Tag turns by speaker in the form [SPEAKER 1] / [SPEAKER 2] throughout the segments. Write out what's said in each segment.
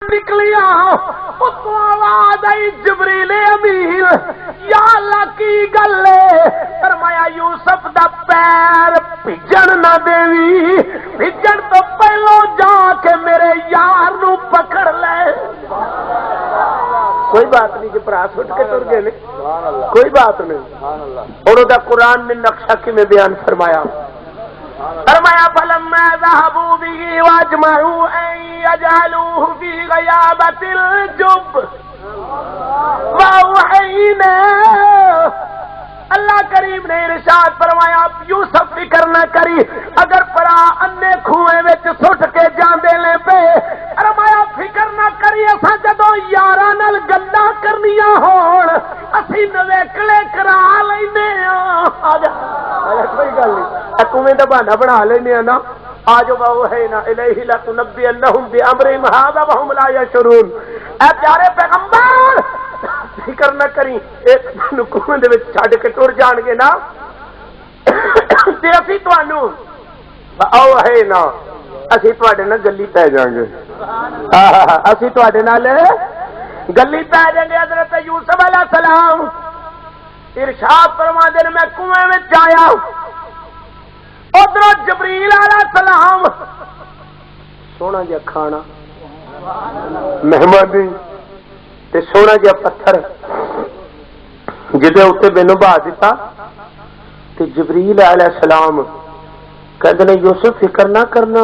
[SPEAKER 1] نکلیا اتو آواز آئی جبریل امین یا اللہ کی گل ہے فرمایا یوسف دا پیر بھجن نہ دیوی بھجن تو پہلو جا کے میرے یار نو پکڑ لے کوئی بات نہیں کہ برا سٹ کے ٹر گئے کوئی بات نہیں اور دا قرآن نے نقشہ کی میں بیان فرمایا فرمایا فلما ذهبوا به واجمعوا ان يجعلوه في غيابة الجب واوحينا اللہ کریم نے ارشاد فرمایا یوسف فکر نہ کری اگر پرا انے کھوئے وچ سٹ کے جاندے لے پے فرمایا فکر نہ کری اساں جدوں یاراں نال گلاں کرنیاں ہون اسی نویکلے کرا لینے آ جا کوئی گل نہیں تمہیں تو بہانا بنا لینے نا آجو واوحینا الیہ لتنبئنہم بامرہم ھذا وہم لا یشعرون اے پیارے پیغمبر فکر نہ کری ایک کنویں دے وچ چھڈ کے ٹر جان گے نا تے اسی تانوں واوحینا اسی تواڈے نال گلی پے جاں گے اسی تواڈے نال گلی پے جاں گے حضرت یوسف علیہ السلام ارشاد فرما دے میں کنویں وچ آیا ادھر جبریل علیہ السلام سونا جا کھانا مہمانی تے سونا جا پتھر جدے اتنے مینوں بہا دیتا تے جبریل علیہ السلام کہندے نے یوسف فکر نہ کرنا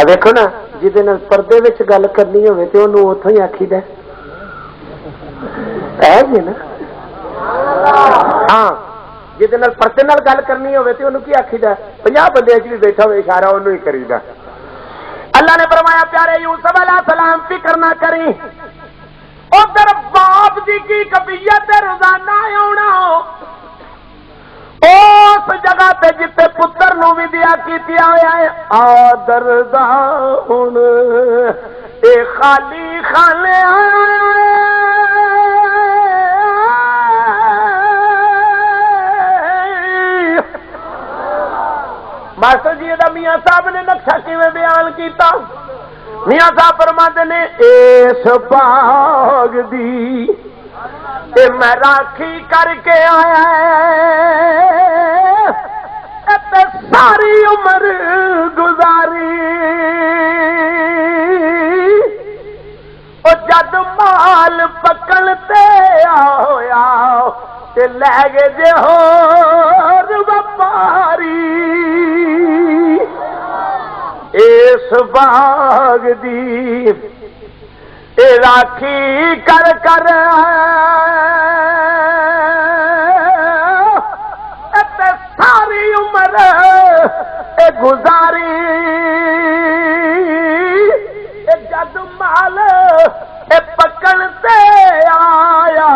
[SPEAKER 1] دیکھو نا جدے نال پردے وچ گل کرنی ہوے تے اونوں اوتھوں ہی آکھی دے ہے جی نا ہاں جہد پردے نال گل کرنی ہوے تے اونوں کی آکھی دا 50 بندے بھی بیٹھا ہوئے اشارہ اونوں ہی کری دا اللہ نے فرمایا پیارے یوسف علیہ السلام فکر نہ کری ادھر باپ دی کی کفیت روزانہ آنا اس جگہ تے جتے پتر نو بھی دیا کیتیا ہوا ہے آدر دا ہن اے خالی خانے ماسٹر جی دا میاں صاحب نے نقشہ کیویں بیان کیتا میاں صاحب فرماتے نے اس باغ دی اے میں راکھی کر کے آیا تے ساری عمر گزاری او جد مال پکڑ تے آیا تے لے گئے جے ہور وپاری اس باغ دی اے راکھی کر کر تے ساری عمر اے گزاری اے جد مال اے پکڑتے آیا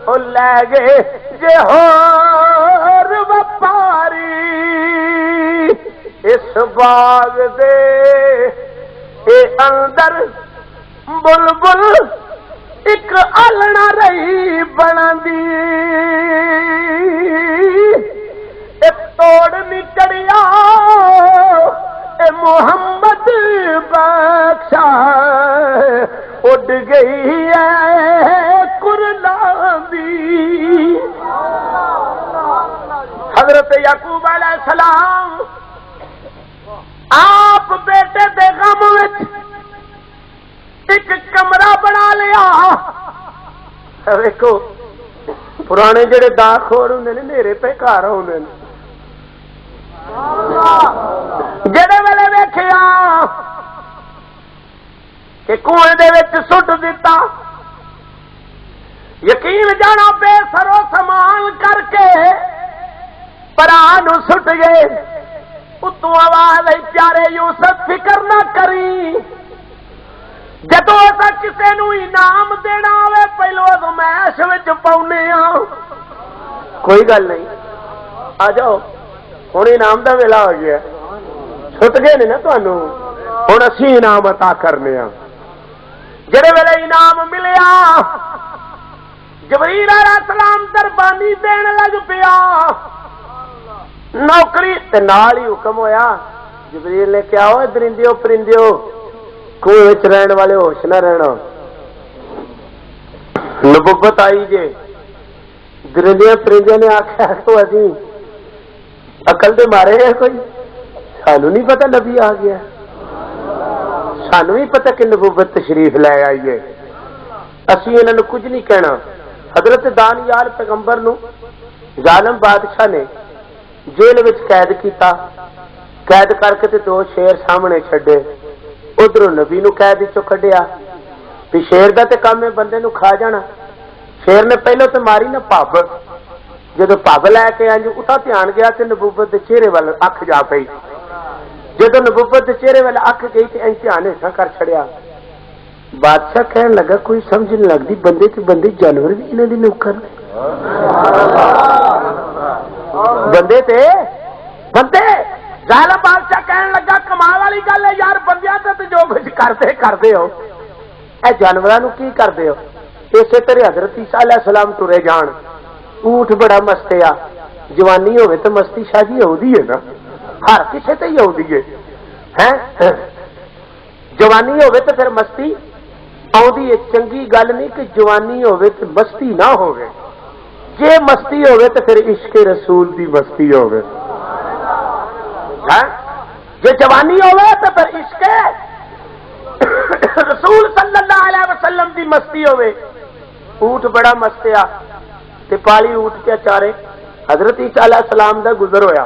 [SPEAKER 1] او لے گئے جے ہور وپاری اس باغ دے اے اندر بلبل ایک آلنا رہی بناندی اے توڑ نہیں چڑیا اے محمد بخشا اڈ گئی ہے کرلاندی حضرت یعقوب علیہ السلام آپ بیٹے دے غم وچ ایک کمرہ بنا لیا دیکھو پرانے جڑے داخور ہوندے نے میرے پہ گھر ہوندے نے جڑے ویلے ویکھیا کہ کنویں دے وچ سٹ دتا یقین جانا بے سرو سامان کر کے پرا نو سٹ گئے اتوں آواز آئی پیارے یوسف فکر نہ کری جدو ایسا کسی نو انعام دینا ہوئے پہلو ازمائش وچ پاؤنے کوئی گل نہیں آ جاؤ ہوں انعام دا ویلا ہو گیا چھٹ گئے نے نا تمہوں ہوں اسی انعام عطا کرنے جڑے ویلے انعام ملیا جبریل علیہ السلام دربانی دین لگ پیا نوکری تے نال ہی حکم ہویا جبریل نے کیا ہوئے درندیو پرندیو کنویں رہن والے ہوش نہ رہنا. نبوت آئی جے درندیاں پرندیاں نے آخیا تو ابھی عقل دے مارے ہیں کوئی سانو نہیں پتا نبی آ گیا. سانو بھی پتا کہ نبوت تشریف لے آئی ہے. اسی انہوں نے کچھ نہیں کہنا. حضرت دانیال پیغمبر نو ظالم بادشاہ نے جیل وچ قید کیتا. قید کر کے تے 2 شیر سامنے چھڈے. ادھر نبی نو قید چو کڈیا. بھی شیر دا تے کام ہے بندے نو کھا جانا. شیر نے پہلو تے ماری نہ پب. جدو پب لے کے انج اٹھا دھیان گیا تے نبوت دے چہرے وال اکھ جا پئی. جدو نبوت دے چہرے وال اکھ گئی تے انج دھیان ایسا کر چھڑیا. بادشاہ کہنے لگا کوئی سمجھ نہیں لگتی بندے تے بندے جانور بھی انہاں دی نوکر نے. بندے تے بندے ظالم بادشاہ کہنے لگا کمال والی گل ہے یار بندیاں تے جو کچھ کردے ہو اے جانوراں نو کی کردے ہو. اسی طرح حضرت عیسیٰ علیہ السلام ٹرے جان. اونٹ بڑا مست ہے. جوانی ہوے تو مستی شاہ جی آؤدی ہے نا. ہر کسی تے ہی آؤدی ہے. جوانی ہوے تو پھر مستی آؤدی ہے. چنگی گل نہیں کہ جوانی ہوے تو مستی نہ ہوے. جے مستی ہوے تو پھر عشق رسول دی مستی ہوے. جے جوانی ہوے تو پھر عشق رسول صلی اللہ علیہ وسلم دی مستی ہوے. اونٹ بڑا مستیا تے پالی اونٹ کے چارے. حضرت عیسیٰ علیہ السلام دا گزر ہویا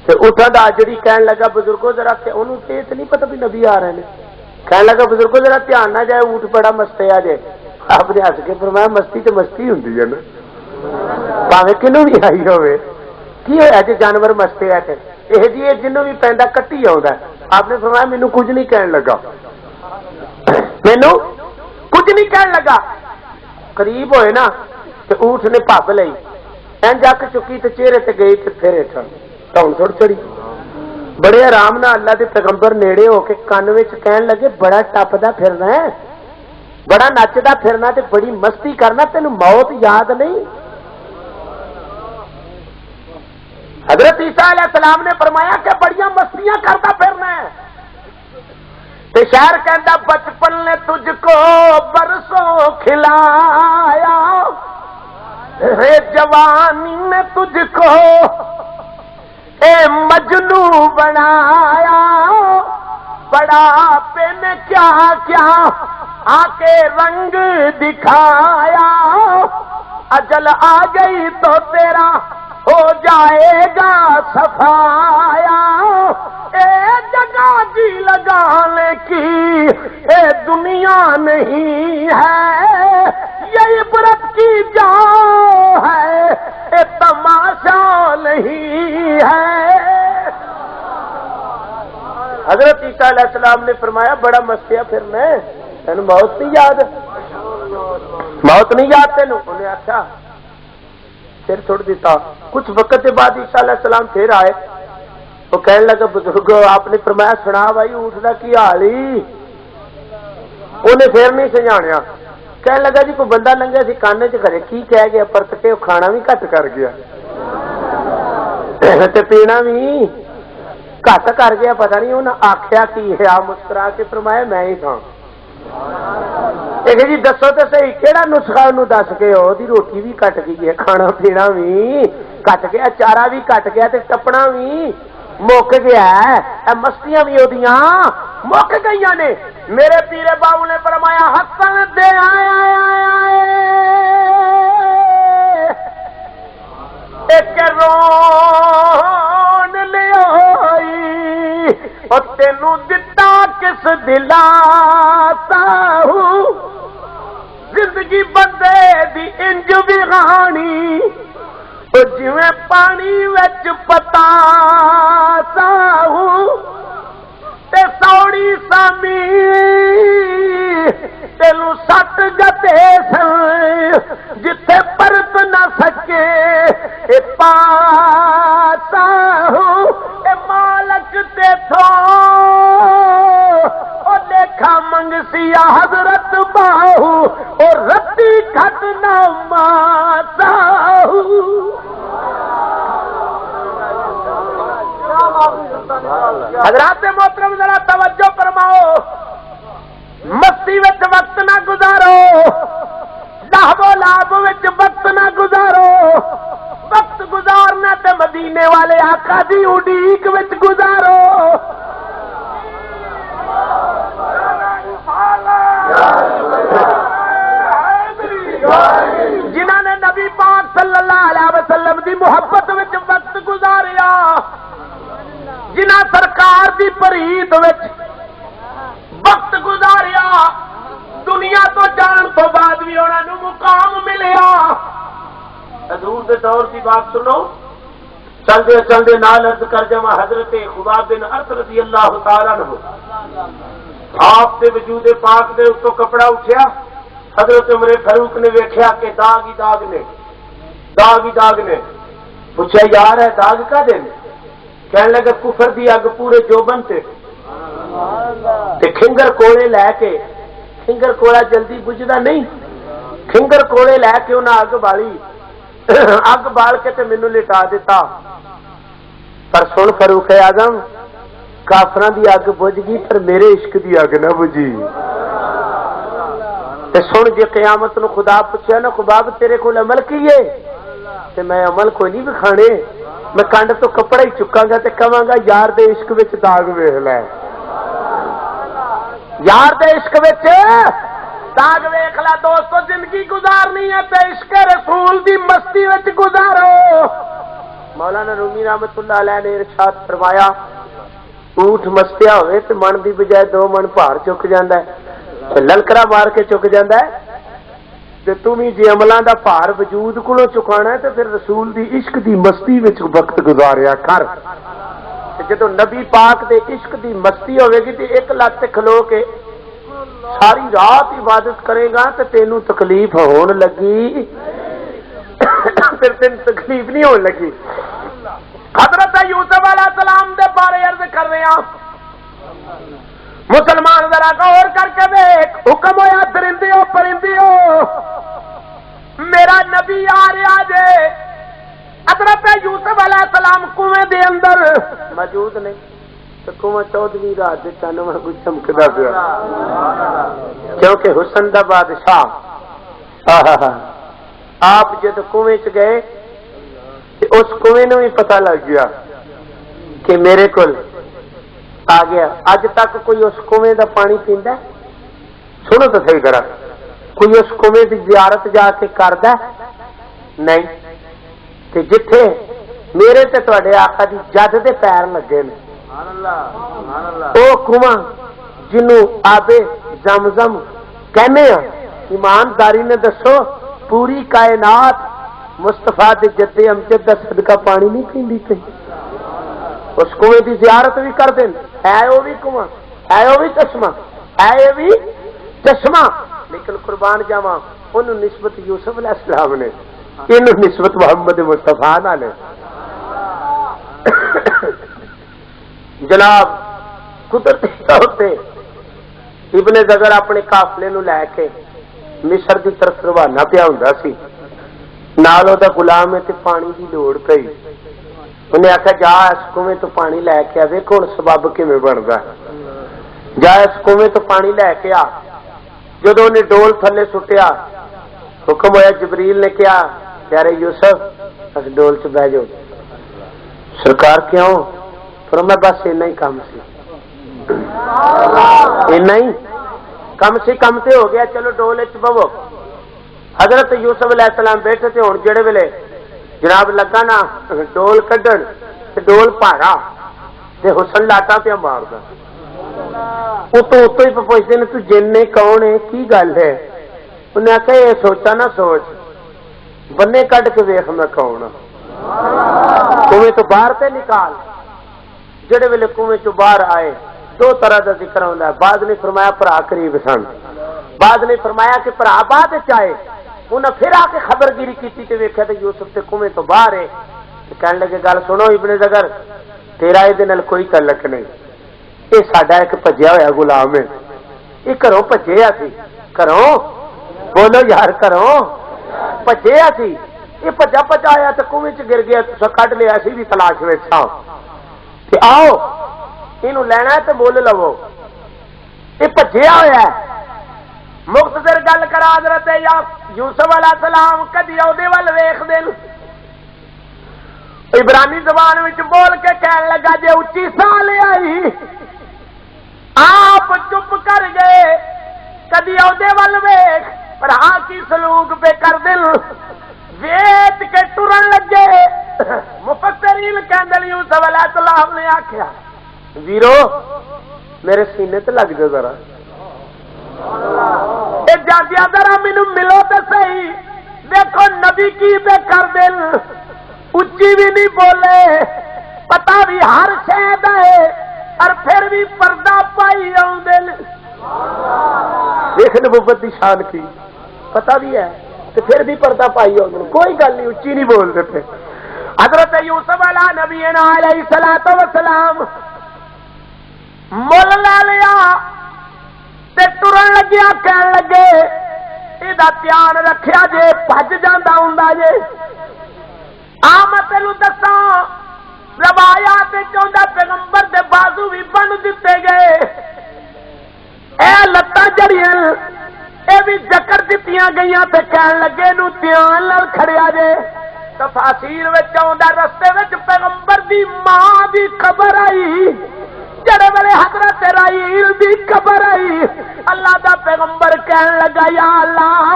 [SPEAKER 1] تے اونٹاں دا اجڑی کہن لگا بزرگو ذرا تے انہوں تے نہیں پتہ بھی نبی آ رہے ہیں. کہنے لگا بزرگو ذرا دھیان نہ جائے اونٹ بڑا مستیا جے. آپ نے ہس کے فرمایا مستی تے مستی ہوندی ہے نا بھاویں کنوں بھی آئی ہوے. کی ہویا جے جانور مستے ہے تے یہ جی جنوں بھی پیندا کٹی آਉਂدا. آپ نے فرمایا مینوں کچھ نہیں کہن لگا. مینوں کچھ نہیں کہن لگا. قریب ہوئے نا تے اونٹ نے پب لئی این جک چکی تے چہرے تے گئی تے پھر ہٹا دھون سڑ چڑی. بڑے آرام نال اللہ دے پیغمبر نیڑے ہو کے کان وچ کہن لگے بڑا ٹپدا پھرنا ہے بڑا نچدا پھرنا تے بڑی مستی کرنا تینوں موت یاد نہیں. حضرت عیسیٰ علیہ السلام نے فرمایا کہ بڑیاں مستیاں کرتا پھرنا ہے. تے شاعر کہندا بچپن نے تجھ کو برسوں کھلایا اے جوانی نے تجھ کو اے مجنو بنایا. بڑھاپے نے کیا کیا آ کے رنگ دکھایا. اجل آ گئی تو تیرا ہو جائے گا صفایا. اے جگہ جی لگانے کی اے دنیا نہیں ہے. یہ عبرت کی جا ہے اے تماشا نہیں ہے. حضرت عیسیٰ علیہ السلام نے فرمایا بڑا مستیا پھرنا ہے تینوں موت نہیں یاد. موت نہیں یاد تینوں. انہیں آخیا پھر چھوڑ دیتا. کچھ وقت کے بعد عیسیٰ علیہ السلام پھر آئے. وہ کہنے لگا بزرگو آپ نے فرمایا سنا بھائی اونٹ کا کی حال ہی. انہیں پھر نہیں سمجھایا. کہنے لگا جی کوئی بندہ لنگیا سی کانے چ کرے کی کہہ گیا پرت کے کھانا بھی گھٹ کر گیا تے پینا بھی گھٹ کر گیا. پتا نہیں انہیں آخیا کی ہے. آپ مسکرا کے فرمایا میں ہی تھا. جی دسو تو صحیح کہڑا نسخہ انہوں دس کے وہ روٹی بھی کٹ گئی ہے کھانا پینا بھی کٹ گیا چارا بھی کٹ گیا تے ٹپنا بھی مک گیا ہے. مستیاں بھی وہ مک گئی نے. میرے پیرے بابو نے فرمایا ہسن دے ایک رون لئی اور تینوں دتا کس دلاسا ہوں. زندگی بندے دی انج بھی کہانی تو جویں پانی وچ پتاسا ہوں. تے سوڑی سامی تینوں سٹ گتے سن جتھے پرت نہ سکے اے پاسا ہوں. اے مالک تے تھو او دیکھا منگسیا حضرت باہو اور رتی کھٹ نہ ماسا ہوں. حضرات محترم ذرا توجہ فرماؤ. مدینے والے آقا دی اڈیق وچ گزارو. جنہاں نے نبی پاک صلی اللہ علیہ وسلم دی محبت وچ وقت گزاریا، جنہاں سرکار دی پرید وچ وقت گزاریا، دنیا تو جان تو بعد بھی انہاں نوں مقام ملیا. حضور دے دور دی بات سنو. چلدے چلدے نال عرض کر جاواں حضرت خباب بن ارد رضی اللہ تعالی عنہ آپ دے وجود پاک دے اتوں کپڑا اٹھیا. حضرت عمر فاروق نے ویکھیا کہ داغ ہی داغ نے، داغ ہی داغ نے. پوچھا یار ہے داغ کا دن؟ کہنے لگا کفر دی اگ پورے جوبن تے کھنگر کوڑے لے کے، کھنگر کوڑا جلدی بجھدا نہیں، کھنگر کوڑے لے کے انہاں اگ بالی، اگ بال کے تے مینوں لٹا دیتا. پر سن فاروق اعظم، کافراں دی اگ بجھ گئی پر میرے عشق دی اگ نہ بجھی. تے سن جے قیامت نو خدا پوچھیا نا خباب تیرے کول عمل کیے تے میں عمل کوئی نہیں وکھانے، میں کنڈ تو کپڑا ہی چکاں گا تے کہاں گا یار دے عشق وچ داغ ویکھ لے، یار دے عشق وچ داغ ویکھ لے. دوستو زندگی گزارنی ہے تے عشق رسول دی مستی وچ گزارو. مولانا رومی رحمت اللہ علیہ نے ارشاد فرمایا اونٹ مستیا ہوئے تے من دی بجائے 2 من بھار چک جاندا ہے، للکرا مار کے چک جاندا ہے. تے تم ہی جی عملاں دا بھار وجود کولوں چکانا ہے تے پھر رسول دی عشق دی مستی وچ وقت گزاریا کر. تے جدوں نبی پاک دے عشق دی مستی ہوے گی تے ایک لت کھلو کے ساری رات عبادت کرے گا تے تینوں تکلیف ہون لگی، پھر تین تکلیف نہیں ہون لگی. حضرت یوسف علیہ السلام دے بارے عرض کر رہے ہیں. مسلمان ذرا غور کر کے دیکھ، حکم ہویا درندیو پرندیو میرا نبی آ رہا جے. حضرت یوسف علیہ السلام کنویں دے اندر موجود نہیں تو کنواں 14ویں رات دے چن وانگوں چمکدا پیا، کیونکہ حسن دا بادشاہ آپ جد کنویں چ گئے تے اس کنویں نوں بھی پتہ لگ گیا کہ میرے کول آ گیا. اج تک کوئی اس کنویں دا پانی پیندا ہے؟ سنو تو صحیح کرا، کوئی اس کنویں دی زیارت جا کے کردا نہیں. تے جتھے میرے تے تواڈے آقا دی جد دے پیر لگے نے او کنواں جنوں آبے زمزم کہنے ہیں، ایمانداری نے دسو پوری کائنات مصطفیٰ دے جد امجد دا صدقہ پانی نہیں پیندی پئی؟ اس کنویں دی زیارت بھی کر دیں، ہے وہ بھی کنواں، ہے وہ بھی چشمہ، ہے یہ بھی چشمہ. لیکن قربان جاواں انہوں نسبت یوسف علیہ السلام نے، انہوں نسبت محمد مصطفیٰ نال ہے. جناب قدرتی طور تے ابن زگر اپنے قافلے نو لے کے مصر دی طرف روانہ پیا ہوندا سی، نال دا غلام ہے تے پانی دی لوڑ پئی. انہیں آخیا جا اس کنویں تو پانی لے کے آ، ویکھ ہن سبب کیویں بندا، جا اس کنویں تو پانی لے کے آ. جدو انہیں ڈول تھلے سٹیا حکم ہویا جبریل نے کیا پیارے یوسف اس ڈول چ بہ جاؤ. سرکار کیوں؟ فرمایا بس اینا ہی کام سی، اینا ہی کم سی، کم تے ہو گیا، چلو ڈول وچ بہو. حضرت یوسف علیہ السلام بیٹھے تھے. ہن جڑے ویلے جناب لگا نا ڈول کڈن تے ڈول پارا تے حسن لاٹا پیا ماردا. اتوں ہی پوچھتے ہیں تو جن کون ہے کی گل ہے؟ انہیں آخیا یہ سوچا نہ سوچ، بنے کڈ کے ویخ میں کون کنویں تو باہر تے نکال. جڑے ویلے کنویں چ باہر آئے 2 طرح کا ذکر ہوتا ہے. بعد نے فرمایا بھرا قریب سن، بعد نے فرمایا کہ بھرا بعد آئے. انہیں پھر آ کے خبر گیری کی تے ویکھیا تے یوسف تے کنویں تو باہر ہے. کہنے لگے گل سنو ابن زگر، تیرا یہ کوئی تعلق نہیں، یہ ساڈا ایک بھجیا ہوا غلام ہے، یہ گھروں بھجیا سی، گھروں بولو یار گھروں بھجیا سی، یہ بھجا بھجا آیا تو کنویں چ گر گیا، تو کڈ لیا اسی بھی تلاش ویچا کہ آؤ یہ لینا ہے تو مول لو، یہ بھجیا ہوا ہے. مختصر گل کرا حضرت یوسف علیہ السلام کدی وہ ول ویختے عبرانی زبان میں بول کے کہنے لگا جے اچھی سا لے آئی آپ چپ کر گئے کدی اودے ول ویکھ پر ہاں کی سلوک پہ کر دل ویت کے ٹرن لگے مفسرین کہندے یوسف علیہ السلام نے آکھیا ویرو میرے سینے تے لگ جا ذرا اے جادیا ذرا مینوں ملو تے صحیح دیکھو نبی کی بے کر دل اچھی بھی نہیں بولے پتا بھی ہر شے دا ہے اور پھر بھی پردہ پائی آؤندے دیکھ نبوت دی شان کی پتا بھی ہے تو پھر بھی پردہ پائی آؤندے کوئی گل نہیں اچھی نہیں بولتے پہ حضرت یوسف علیہ نبینا علیہ الصلوۃ والسلام مول لے لیا تے ٹرن لگیا کہن لگے ادا دھیان رکھیا جے بھج جاندا ہوندا جے میں تینوں دساں روایات چاہتا پیغمبر دے بازو بھی بن دیتے گئے اے لتاں جڑیاں اے بھی جکر دتیاں گئیاں تے کہن لگے نو دھیان نال کھڑیا جے تفاسیر وچ آوندا رستے وچ پیغمبر دی ماں دی خبر آئی جڑے ویلے حضرت رحیل دی قبر آئی اللہ دا پیغمبر کہن لگا یا اللہ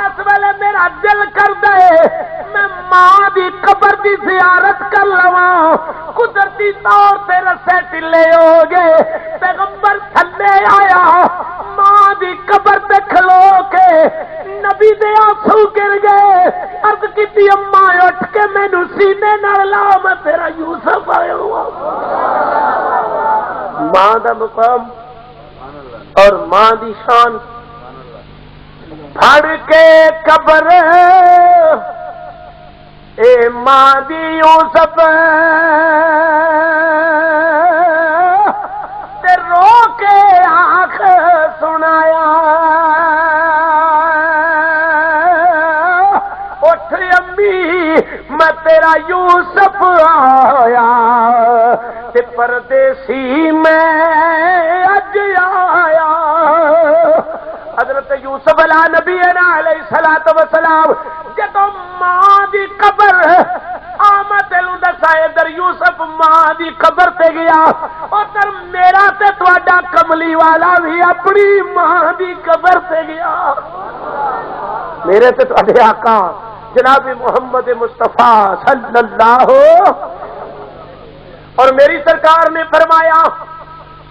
[SPEAKER 1] اس ویلے میرا دل کردا ہے میں ماں دی قبر دی زیارت کر لواں قدرتی طور تے رسے ٹلے ہو گئے پیغمبر تھلے آیا ماں دی قبر تے کھلو کے نبی دے آنسو گر گئے عرض کیتی اماں اٹھ کے مینوں سینے نال لا میں تیرا یوسف آیا ہوا ماں دا مقام اور ماں دی شان پھڑ کے قبر اے ماں دی یوسف تے رو کے آنکھ سنایا اٹھ امی میں تیرا یوسف آیا تے پردیسی میں اج آیا حضرت یوسف علیہ نبی علیہ الصلوۃ والسلام جدو ماں دی قبر آمد دسا ادھر یوسف ماں دی قبر تے گیا ادھر میرا تے تہاڈا کملی والا بھی اپنی ماں دی قبر تے گیا میرے تے تہاڈے آقا جناب محمد مصطفیٰ صلی اللہ اور میری سرکار نے فرمایا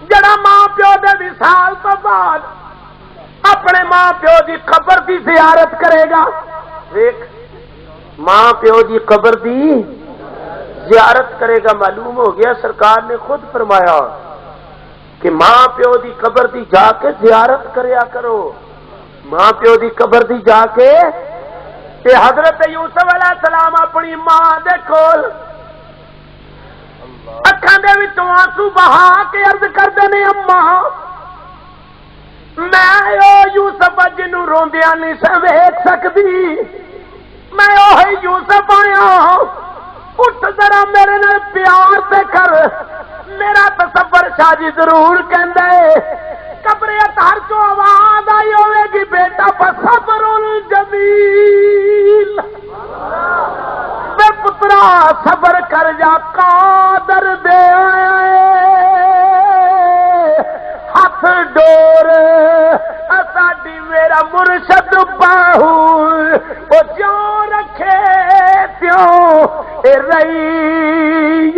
[SPEAKER 1] جڑا ماں پیو دے وصال تو بعد اپنے ماں پیو دی قبر دی زیارت کرے گا دیکھ ماں پیو دی قبر دی زیارت کرے گا معلوم ہو گیا سرکار نے خود فرمایا کہ ماں پیو دی قبر دی جا کے زیارت کریا کرو ماں پیو دی قبر دی جا کے تے حضرت یوسف علیہ السلام اپنی ماں دے کول اکھاں دے وچوں آنسو بہا کے عرض کردے نے اماں میں او یوسف جنوں روندیاں نہیں سی ویکھ سکدی میں اوہی یوسف آیا اٹھ ذرا میرے نال پیار تے کر میرا تصور شاہ جی ضرور کہندے قبر اطہر چوں آواز آئی ہوے گی بیٹا صبر الجمیل میں پترا صبر کر جا قادر دے ہاتھ ڈور ساڈی میرا مرشد باہو وہ جو رکھے تیوں اے رہی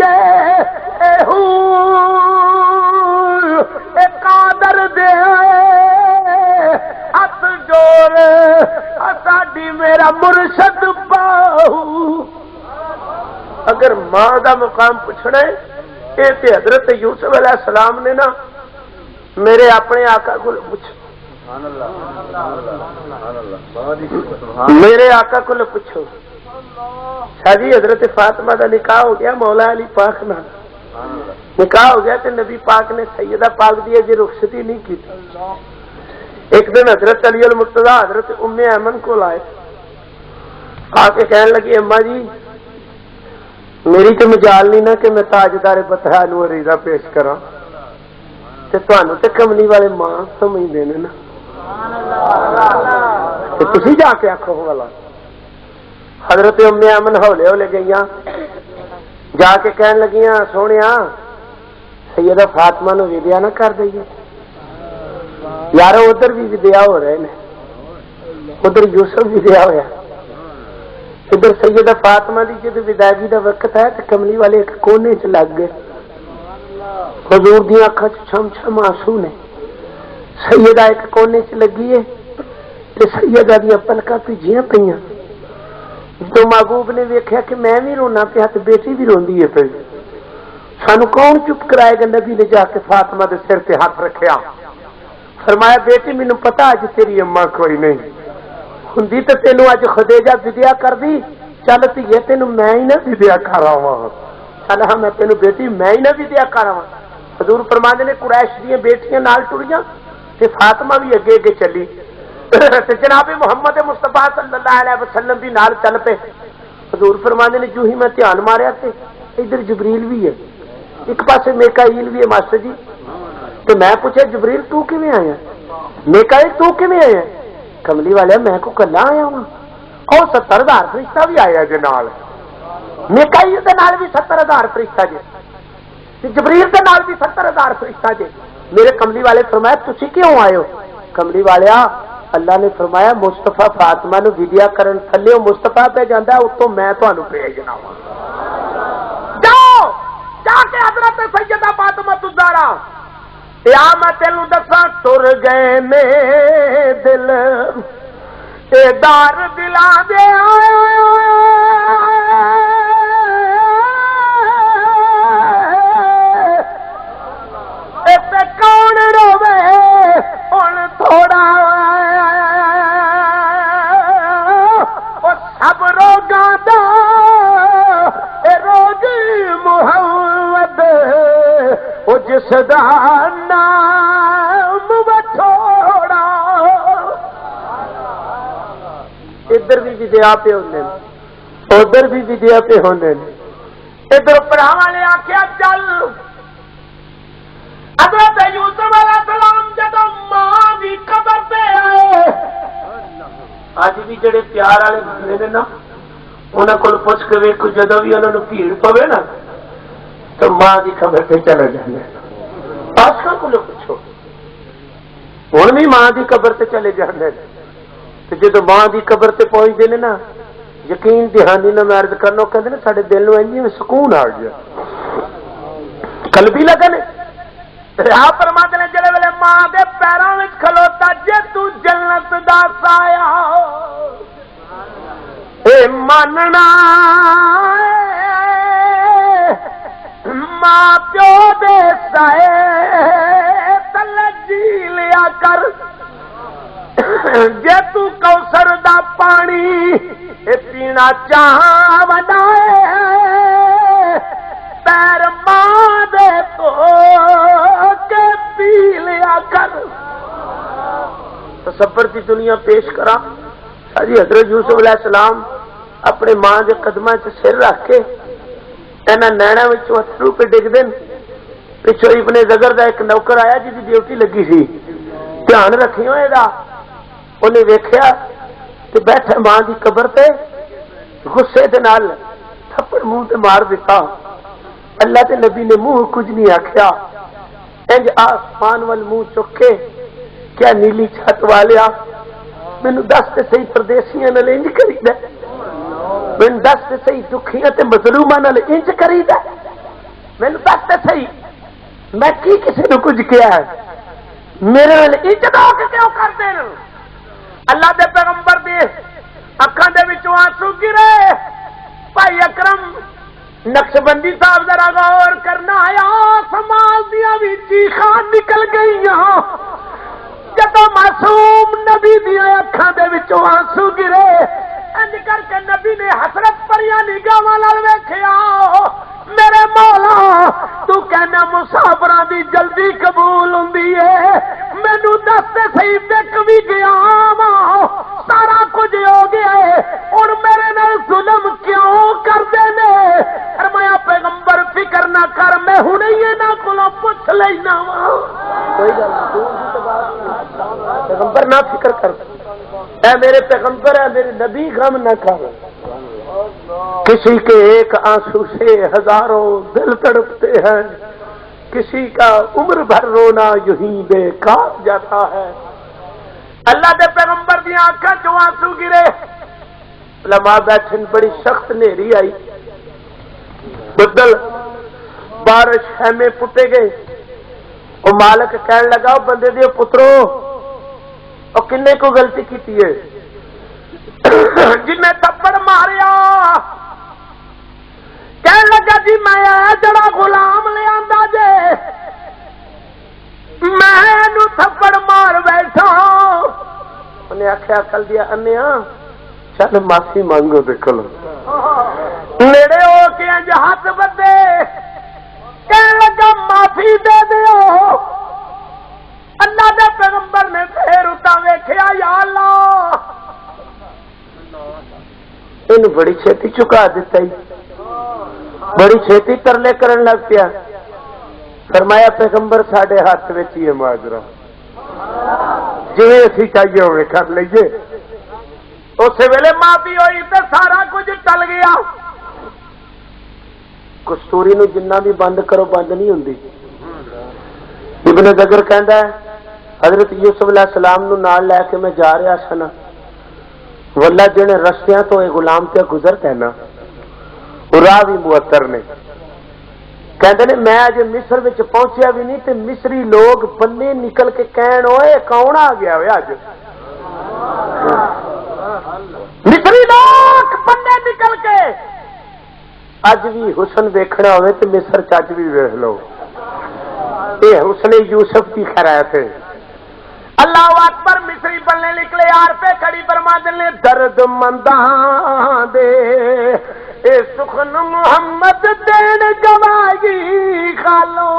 [SPEAKER 1] اے قادر دے ہاتھ ڈور ساڈی میرا مرشد باہو اگر ماں دا مقام پوچھنا ہے یہ تے حضرت یوسف علیہ السلام نے نا میرے اپنے آقا کو پوچھو میرے آقا کو پوچھو شاہ جی حضرت فاطمہ دا نکاح ہو گیا مولا علی پاک نال نکاح ہو گیا تے نبی پاک نے سیدہ پاک دی جی رخصتی نہیں کی ایک دن حضرت علی المرتضیٰ حضرت ام ایمن کو لائے آ کے کہنے لگی اماں جی میری تو مجال نہیں نا کہ میں تاجدار بطحا نو عریضہ پیش کراں تے تانوں تے کملی والے ماں سمجھدے نے نا تے تسی جا کے آکھو والا حضرت ام ایمن ہولے ہولے گئیاں جا کے کہن لگیاں سونیا سیدہ فاطمہ نو ودیا نہ کر دئیے یار، ادھر بھی ودیا ہو رہے ہیں، ادھر یوسف ودیا ہوا، ادھر سیدہ فاطمہ دی جد وداعی دا وقت ہے تو کملی والے ایک کونے چ لگ گئے، حضور دی اکھاں چھم چھم آنسو نے، سیدہ ایک کونے چ لگی ہے تے سیدہ دی پلکاں بھیجیاں پیاں، تو محبوب نے ویکھیا کہ میں بھی رونا پیا تے بیٹی بھی روندی ہے پئی، سانو کون چپ کرائے گا؟ نبی نے جا کے فاطمہ دے سر تے ہاتھ رکھیا، فرمایا بیٹی مینوں پتا اج تیری اماں کوئی نہیں ہندی تے تینوں اج خدیجہ ودیا کر دی، چل تیے تینوں میں ہی نہ ودیا کراواں، چل ہاں میں تینوں بیٹی میں ہی نہ ودیا کراواں۔ حضور فرماندے نے قریش دی بیٹیاں نال ٹریاں تے فاطمہ بھی اگے اگے چلی تے جناب محمد مصطفیٰ صلی اللہ علیہ وسلم بھی نال چل پے۔ حضور فرماندے نے جو ہی میں دھیان ماریا تے ادھر جبریل بھی ہے، ایک پاسے میکائیل بھی ہے ماسٹر جی، تو میں پوچھا جبریل تو کیویں آیا؟ میکائیل تو کیویں آیا؟ کملی والے میں کو کلا آیا ہوں، اور 70,000 فرشتہ بھی آیا جے نال، میکائیل دے نال بھی 70,000 فرشتہ جے، جبریل دے نال بھی 70,000 فرشتہ جے۔ میرے کملی والے فرمایا تسی کیوں آئے ہو؟ کملی والیا اللہ نے فرمایا مصطفیٰ فاطمہ نو ودیا کرن تھلے مصطفیٰ پہ جاندا ہے، اتوں میں تانوں بھیجنا وا، جاؤ جا کے حضرت سیدہ فاطمہ الزہرا یا میں تینوں دساں تر گئے نے دل اے دار دلا دے تے کون روے ہن تھوڑا او سب روگاں دا اے روگ محمد او جس دا نام وٹھوڑا۔ ادھر بھی ودیا پہ ہوندے ادھر بھی ودیا پہ ہوندے، ادھر پڑھاواں نے آکھیا چل حضرت یوسف علیہ السلام جب ماں دی قبر پہ آئے، اج بھی جڑے پیار والے بندے نے نا انہاں کول پوچھ کے ویکھو جدوں بھی انہاں نوں بھیڑ پوے نا تو ماں دی قبر پہ چلے جاندے، عاشقاں کول پوچھو ہن بھی ماں دی قبر تے چلے جاندے، تے جدوں ماں دی قبر تے پہنچدے نے نا یقین دہانی نہ میں عرض کرنا کہندے نے ساڈے دل نوں انج سکون آ گیا، قلبی لگن آپ فرماتے ہیں جلے ویلے ماں دے پیروں وچ کھلوتا جے تو جنت دا سایہ اے مننا ماں پیو دے سائے تلے جی لیا کر، جے تو کوثر دا پانی اے پینا چاہ ونائے پیر ماں دے تو کے پی لیا کر۔ تصور کی دنیا پیش کرا جی حضرت یوسف علیہ السلام اپنے ماں کے قدماں چ سر رکھ کے انہاں نینا وچوں اتھرو پہ ڈگ دین، پچھو ابن زگر دا ایک نوکر آیا جی دی ڈیوٹی لگی سی، دھیان رکھیو اے دا، انہیں ویکھیا تے بیٹھے ماں دی قبر تے غصے دے نال تھپڑ منہ تے مار دیتا، اللہ تے نبی نے منہ کچھ نہیں آکھیا، انج آسمان وال منہ چک کے کیا نیلی چھت والیا مینوں دس تے صحیح پردیسیاں نال انج کریدا، مینوں دس تے صحیح دکھیاں تے مظلوماں نال انج کریدا، مینوں دس تے صحیح میں کی کسی نو کچھ کیا ہے، میرے نال انج لوگ کیوں کردے نے؟ اللہ دے پیغمبر دی اکھاں دے وچوں آنسو گرے۔ بھائی اکرم نقشبندی صاحب ذرا غور کرنا آیا سمال دیا بھی چیخاں نکل گئیاں جدو معصوم نبی دیا اکھاں دے وچوں آنسو گرے، انج کر کے نبی نے حسرت پریاں نگاہاں نال ویکھیا، میرے مولا تو کہنا مسافراں دی جلدی قبول ہوندی ہے، مینوں دس تے صحیح ویکھ بھی گیا وا سارا کچھ ہو گیا ہے، ہن میرے نال ظلم کیوں کردے نے؟ فرمایا پیغمبر فکر نہ کر میں ہنے ہی انہاں کولوں پوچھ لینا وا، کوئی گل نہیں پیغمبر نہ فکر کر، اے میرے پیغمبر ہے میرے نبی غم نہ کر، کسی کے ایک آنسو سے ہزاروں دل تڑپتے ہیں، کسی کا عمر بھر رونا یوں ہی بیکار جاتا ہے۔ اللہ دے پیغمبر دی آنکھاں چوں آنسو گرے، علماء بیٹھن، بڑی سخت نیری آئی، بدل، بارش، خیمے پٹے گئے۔ وہ مالک کہنے لگا وہ بندے دیو پترو، اور کنے کو غلطی کیتی ہے؟ جن نے تھپڑ ماریا، کہنے لگا جی میں جڑا غلام لے آندا جے، میں تھپڑ مار بیٹھا۔ انہیں آخیا کل دیا انیا چل معافی مانگو دیکھو، نیڑے ہو کے انج ہاتھ بدے، کہنے لگا معافی دے دیو۔ اللہ دے پیغمبر نے پھر اتا ویکھیا، یا اللہ ان بڑی چھیتی چکا دیتا ہی، بڑی چھیتی ترلے کرن لگ پیا۔ فرمایا پیغمبر ساڈے ہاتھ وچ ہی ہے ماجرا، جی اسی چاہیے ہوئے کر لیجیے۔ اس ویلے معافی ہوئی تے سارا کچھ ٹل گیا۔ کستوری نو جنہ بھی بند کرو بند نہیں ہوندی۔ ابن زگر کہندا ہے حضرت یوسف علیہ السلام نو نال لے کے میں جا رہا سا نا، واللہ جنے رستیاں تو اے غلام تے گزرتے نا، راہ بھی معطر نے، کہندے نے میں اج مصر وچ پہنچیا بھی نہیں تے مصری لوگ بنے نکل کے کہن اوئے کون آ گیا ہوئے اج؟ مصری لوگ بنے نکل کے اج بھی حسن دیکھنا ہوئے تو مصر چج بھی دیکھ لو، یہ حسن یوسف کی خیرات ہے۔ اللہ اکبر، مصری بننے نکلے، یار پہ کھڑی فرما دے درد منداں دے اے سخن محمد دین گواہی خالو،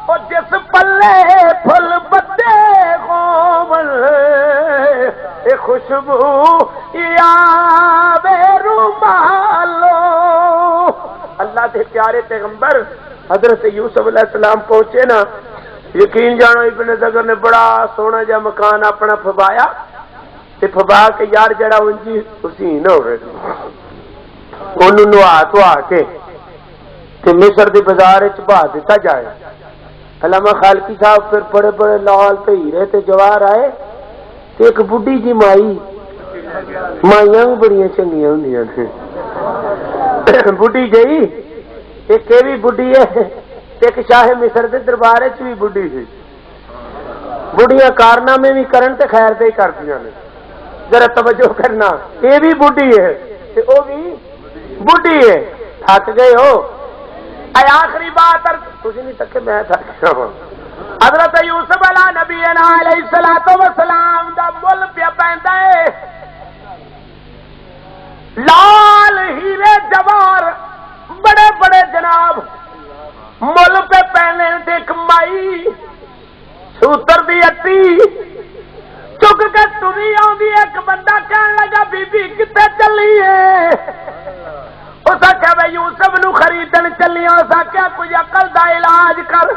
[SPEAKER 1] او جس پلے پھل بدے قومل اے خوشبو یا بے رومالو۔ اللہ دے پیارے پیغمبر حضرت یوسف علیہ السلام پہنچے نا، یقین جانو ابن زگر نے بڑا سونا جا مکان اپنا پھبایا تے پھبا کے یار جڑا انجی حسین ہوئے انہوں نوا دھوا کے تے مصر دی بازار وچ بہا دیتا جائے۔ علامہ خالقی صاحب پھر بڑے بڑے لال تے ہیرے تے جواہر آئے تے ایک بڈھی جی مائی، مائیاں بھی بڑیاں چنگیاں ہوندیاں نے، بڈھی جئی ایک یہ بھی بڈھی ہے، ایک شاہ مصر دے دربار چ بھی بڈھی سی، بڑھیاں کارنامے بھی کرن تے خیر دے ہی کردیاں نے، ذرا توجہ کرنا، یہ بھی بڈھی ہے تے او بھی بڈھی ہے، تھک گئے ہو؟ اے آخری بات تسی نہیں تکے میں تھک گیا ہوں۔ حضرت یوسف علیہ نبینا علیہ الصلوۃ والسلام دا مل پیا پیندا ہے، لال ہیرے جواہر بڑے بڑے جناب مل پہ پہنے، دیکھ مائی سوتر دی اٹی چک کے تری آدھی، ایک بندہ کہنے لگا بی بی کتے چلی ہے؟ اس آخیا بھائی یوسف نو خریدن چلی، اس آخیا کوئی عقل دا علاج کر،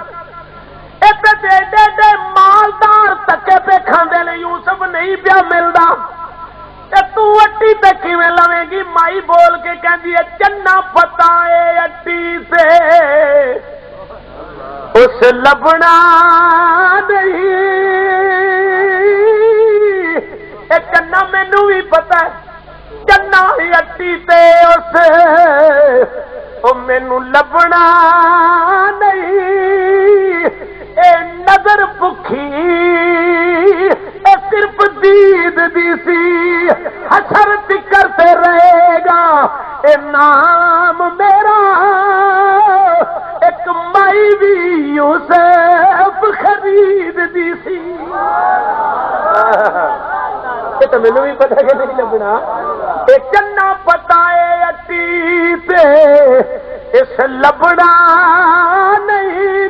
[SPEAKER 1] ایڈے مالدار تکے پہ کھاندے نے، یوسف نہیں پیا ملدا، تو اٹی پہ کیویں لویں گی؟ مائی بول کے کہندی ہے چنا پتا ہے اٹی سے اس لبنا نہیں، اے چنا مینوں بھی پتا ہے، چنا ہی اٹی تے اس او مینوں لبنا نہیں، اے نظر بکھی اے صرف دید دی سی، حشر تکر سے رہے گا اے نام میرا، ایک مائی بھی یوسف خرید دی سی۔ یہ تو مینوں بھی پتا کہ نہیں لبنا، اے چنا پتا ہے اٹی تے اس لبنا نہیں،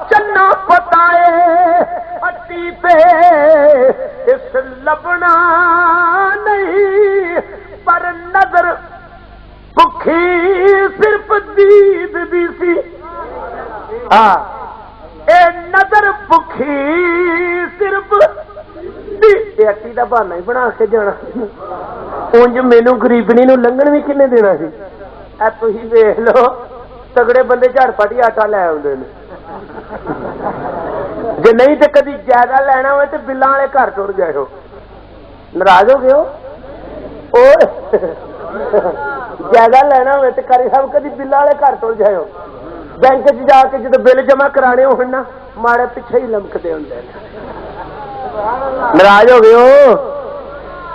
[SPEAKER 1] چنا پتا ہے اٹی تے اس لبنا نہیں، پر نظر بکھی صرف دید دی سی، ہاں اے نظر بکھی صرف کا بہانا ہی بنا کے جانا انج مینو گریبنی نو لنگن بھی کنے دینا سی تھی ویخ لو تگڑے بندے جھڑ پٹ آٹا لے آتے ہیں جی نہیں تو کدی جائیداد لینا ہوئے تو بلان والے گھر ٹر گئے ہو ناراض ہو گئے ہو جائیداد لینا ہوئے تو کاری صاحب کدی بلان والے گھر ٹر جائے ہو بینک چ جا کے جب بل جمع کرانے ہو نا ماڑے پیچھے ہی لمکتے ہوں ناراض ہو گئے ہو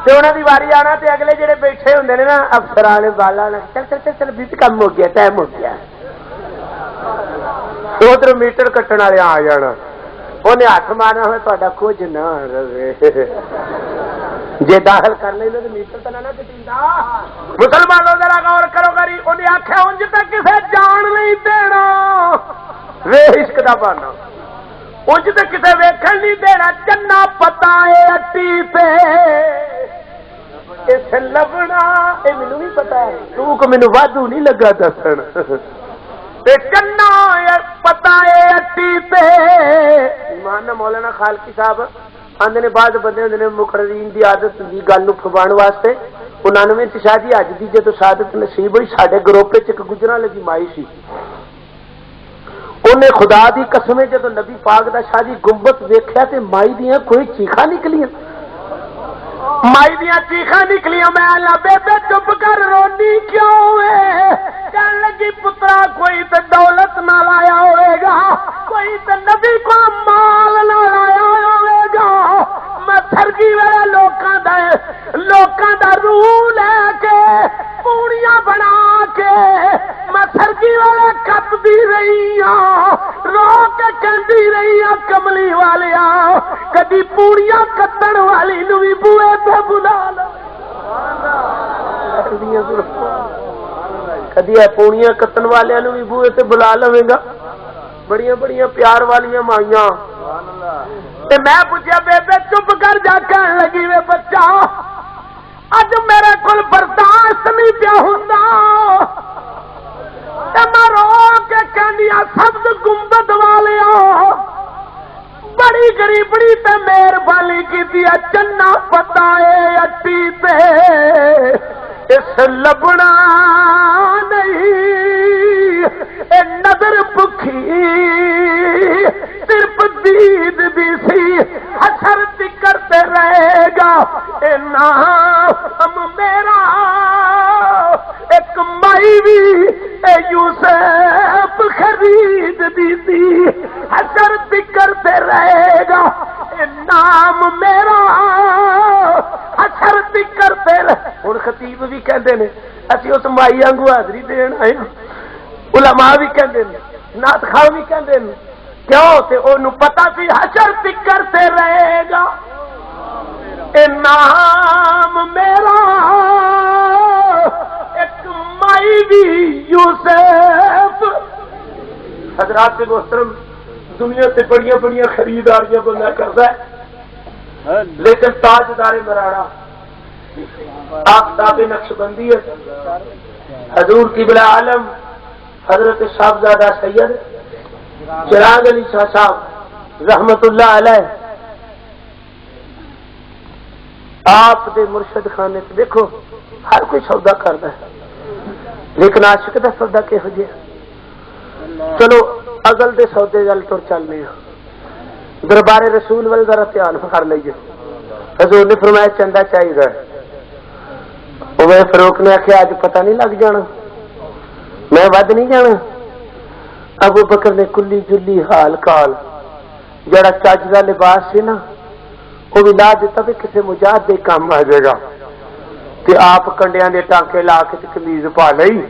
[SPEAKER 1] تو انہوں کی واری آنا تو اگلے جڑے بیٹھے ہوں نے نا افسر والے بالا چل چل چل چل بھی کم ہو گیا ٹائم ہو گیا ادھر میٹر کٹن والے آ جانا انہیں ہاتھ مارنا ہوا تا کچھ نہ رہے جی داخل کر لیں تو میٹر تو نہ کٹینا مسلمانوں ذرا غور کرو گری انہیں آخیا انج تک کسے جان نہیں دینا وے عشق دا بہانا انج تک کسے ویکھن نہیں دینا چنا پتا ہے اٹی تے اس لبنا اے مینوں بھی پتا ہے تو کو مینوں وادو نہیں لگا دسن چنا پتا ہے اٹی تے ایمان مولانا خالقی صاحب آدھے نے بعض بندے ہوندے نے مقررین دی عادت دی گل نو پھبان واسطے 99 چ شاہ جی اج دی جدو شہادت نصیب ہوئی ساڈے گروپ وچ ایک گجراں لگی مائی سی انہیں خدا دی قسم جدو نبی پاک دا شاہ جی گنبد ویکھیا تے مائی دیاں کوئی چیخاں نکلیاں مائی دیاں چیخاں نکلیاں میں اللہ بے چپ کر رونی کیوں ہے کہن لگی پترا کوئی تے دولت نہ لایا ہوئے گا کوئی تے نبی کو مال نہ لایا ہوئے گا میں سرگی ویلے لوکاں دا روح لے کے پوڑیاں بنا کے میں سرگی ویلے کپدی رہی ہوں رو کے کہندی رہی ہوں کملی والیا کدی پوڑیاں کتن والی نو بھی بوئے تے بلا لو کدی پوڑیاں کتن والے نو بھی بوئے تے بلا لوے گا بڑیاں بڑیاں پیار والیاں مائیاں تے میں پوچھیا بے چپ کر جا کہن لگی وے بچہ اج میرے کول برداشت نہیں پیا ہوندا تے میں رو کے کہندی سبز گنبد والیا بڑی گریبڑی تے مہربانی کیتی چنا پتا ہے اٹی تے اس لبنا نہیں اے نظر بکھی صرف دید دی سی حشر کرتے رہے گا اے نام میرا ایک مائی بھی اے یوسف خرید دی سی حشر کرتے رہے گا اے نام میرا حشر کرتے رہے ہن خطیب بھی کہندے نے اسی اس مائی وانگو حاضری دین آئے علماء بھی کہندے نے نعت خواہ بھی کہندے نے کیوں تے انہوں پتا سی حشر کرتے رہے گا اے نام میرا ایک مائی بھی یوسف حضرات محترم دنیا سے بڑیاں بڑیاں خریداریاں بندہ کرتا ہے لیکن تاجدار مراڑا آفتاب نقشبندی ہے حضور قبلہ عالم حضرت صاحبزادہ سید چراغ علی شاہ صاحب رحمت اللہ علیہ آپ دے مرشد خانے سے دیکھو ہر کوئی سودا کرتا ہے لیکن عاشق دا سودا کہو جہا چلو اگل دے سودے گل تر چلنے دربار رسول وال ذرا دھیان کر لیجیے حضور نے فرمایا چندہ چاہیے وہ فروخت نے آخیا اج پتہ نہیں لگ جانا میں ود نہیں جانا ابو بکر نے کلی جلی حال کال جڑا چج کا لباس سی نا وہ بھی لا دیتا بھی کسی مجاہد دے کام آ جائے گا کہ آپ کنڈیاں دے ٹانکے لا کے کمیز پا لئی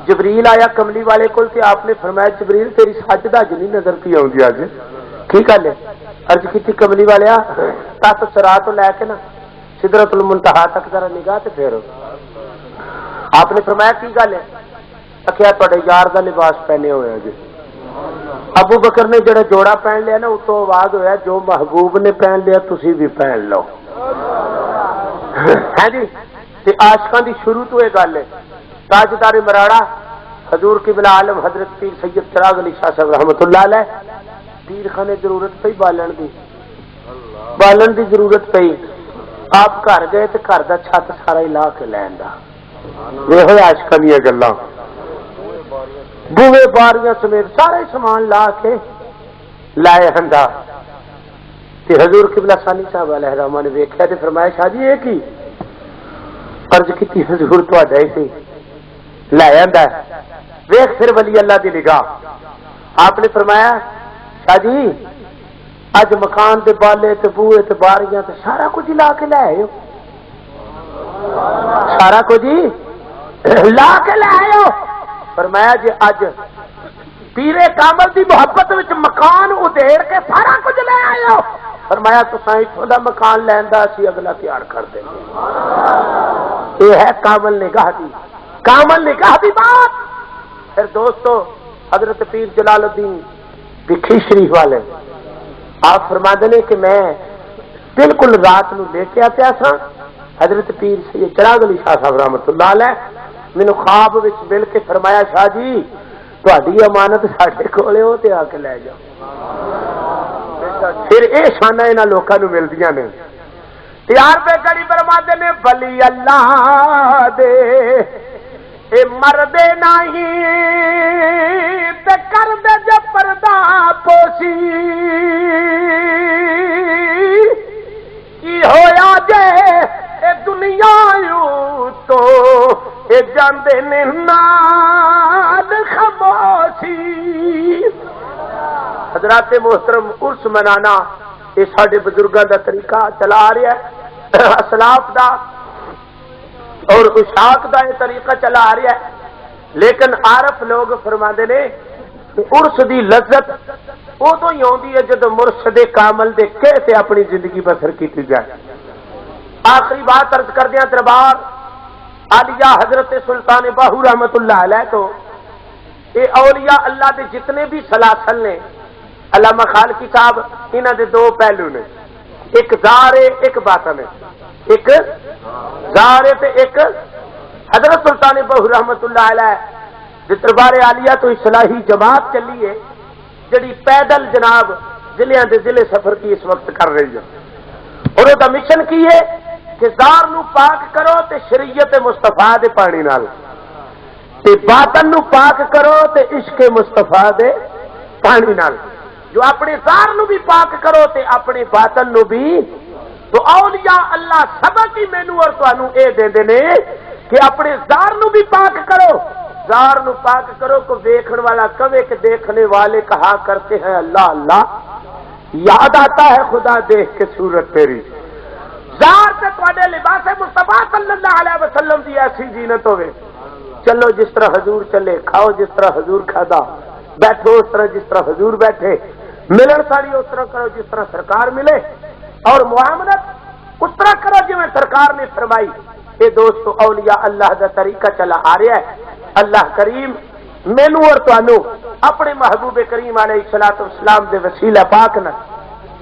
[SPEAKER 1] جبریل آیا کملی والے کول تے آپ نے فرمایا جبریل تیری سجدہ اج نہیں نظر پی آؤندی اج کی گل ہے عرض کی کملی والیا تت سرا تو لے کے نا سدرت المنتہا تک ذرا نگاہ تے پھیرو آپ نے فرمایا کی گل ہے آخیا تے یار دا لباس پہنے ہوئے جی ابو بکر نے جڑا جوڑا پہن لیا نا اتوں آواز ہویا جو محبوب نے پہن لیا تسی بھی پہن لو ہے جی تے عاشقاں دی شروع تو یہ گل ہے تاجدار مراڑا حضور قبلہ عالم حضرت پیر سید چراغ علی شاہ صاحب رحمت اللہ علیہ پیر خانے ضرورت پئی بالن دی ضرورت پئی آپ گھر گئے تو گھر کا چھت سارا ہی لا کے لینا یہ عاشقاں دیاں گلاں بوے باریاں سمیت سارے سامان لا کے لائے ہندا تے حضور قبلہ ثانی صاحب علیہ الرحمہ نے ویکھیا تے فرمایا شاہ جی یہ کی عرض کی حضور تہاڈا ہی سی لائے ہندا ویکھ پھر ولی اللہ دی نگاہ آپ نے فرمایا شاہ جی اج مکان دے بالے تے بوئے تے باریاں تے سارا کچھ لا کے لے آئے ہو سارا کچھ لا کے لے آئے ہو فرمایا جی اج پیرے کامل دی محبت وچ مکان ادھیڑ کے سارا کچھ لے آئے ہو فرمایا تساں اتھوں دا مکان لیندا اسی اگلا تیار کر دیں گے یہ ہے کامل نگاہ دی بات پھر دوستو حضرت پیر جلال الدین بکھی شریف والے آپ فرماتے ہیں کہ میں بالکل رات نو لے کے آیا سا حضرت پیر سید چراغ علی شاہ صاحب رحمۃ اللہ علیہ مینو خواب وچ مل کے فرمایا شاہ جی تہاڈی امانت ساڈے کولے ہو تے آ کے لے جاؤ پھر یہ شانہ انہاں لوکاں نو ملدیاں نے تیار پہ کڑی فرماتے نے بلی اللہ دے اے مردے نہیں تے کر دے جو پردہ پوسی کی ہویا جے اے دنیا یوں تو اے جاندے نے نال خاموشی حضرات محترم عرس منانا یہ سارے بزرگوں کا طریقہ چلا آ رہا ہے اسلاف دا اور اشاق دا یہ طریقہ چلا آ رہا ہے لیکن عارف لوگ فرماندے نے عرس دی لذت ادو ہی آتی ہے جب مرشد کامل دے کہتے اپنی زندگی بسر کی جائے آخری بات عرض کر دیا دربار عالیہ حضرت سلطان باہو رحمت اللہ علیہ تو یہ اولیاء اللہ دے جتنے بھی سلاسل نے علامہ خالقی صاحب انہاں دے دو پہلو نے ایک ظاہر ہے ایک باطن ہے ایک ظاہر تے ایک حضرت سلطان باہو رحمت اللہ علیہ جس دربار عالیہ تو اصلاحی جماعت چلی ہے جڑی پیدل جناب ضلع دے ضلع سفر کی اس وقت کر رہی ہے اور وہ مشن کی ہے کہ ظاہر نو پاک کرو تے شریعت مصطفیٰ دے پانی نال تے باطن نو پاک کرو تے عشق مصطفیٰ دے پانی نال جو اپنے ظاہر نو بھی پاک کرو تے اپنے باطن نو بھی تو اولیاء اللہ سبق ہی مینوں اور تانوں اے دیندے نے کہ اپنے ظاہر نو بھی پاک کرو ظاہر نو پاک کرو کو دیکھنے والا کبے کہ دیکھنے والے کہا کرتے ہیں اللہ اللہ یاد آتا ہے خدا دیکھ کے صورت تیری ظاہر سے تواڈے لباس مصطفیٰ صلی اللہ علیہ وسلم دی ایسی زینت ہوے چلو جس طرح حضور چلے کھاؤ جس طرح حضور کھادا بیٹھو اس طرح جس طرح حضور بیٹھے ملن ساری اس طرح کرو جس طرح سرکار ملے اور معاملت اس طرح کرو جی میں سرکار نے فرمائی یہ دوستو اولیاء اللہ کا طریقہ چلا آ رہا ہے اللہ کریم مینو اور تانوں اپنے محبوب کریم علیہ الصلوۃ والسلام دے وسیلہ پاک نہ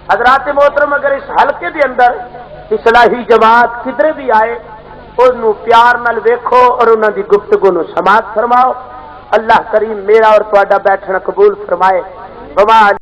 [SPEAKER 1] حضرات محترم اگر اس حلقے دے اندر اصلاحی جماعت کدھر بھی آئے انہوں پیار نال ویکھو اور انہاں دی گفتگو نو سماعت فرماؤ اللہ کریم میرا اور تہاڈا بیٹھنا قبول فرمائے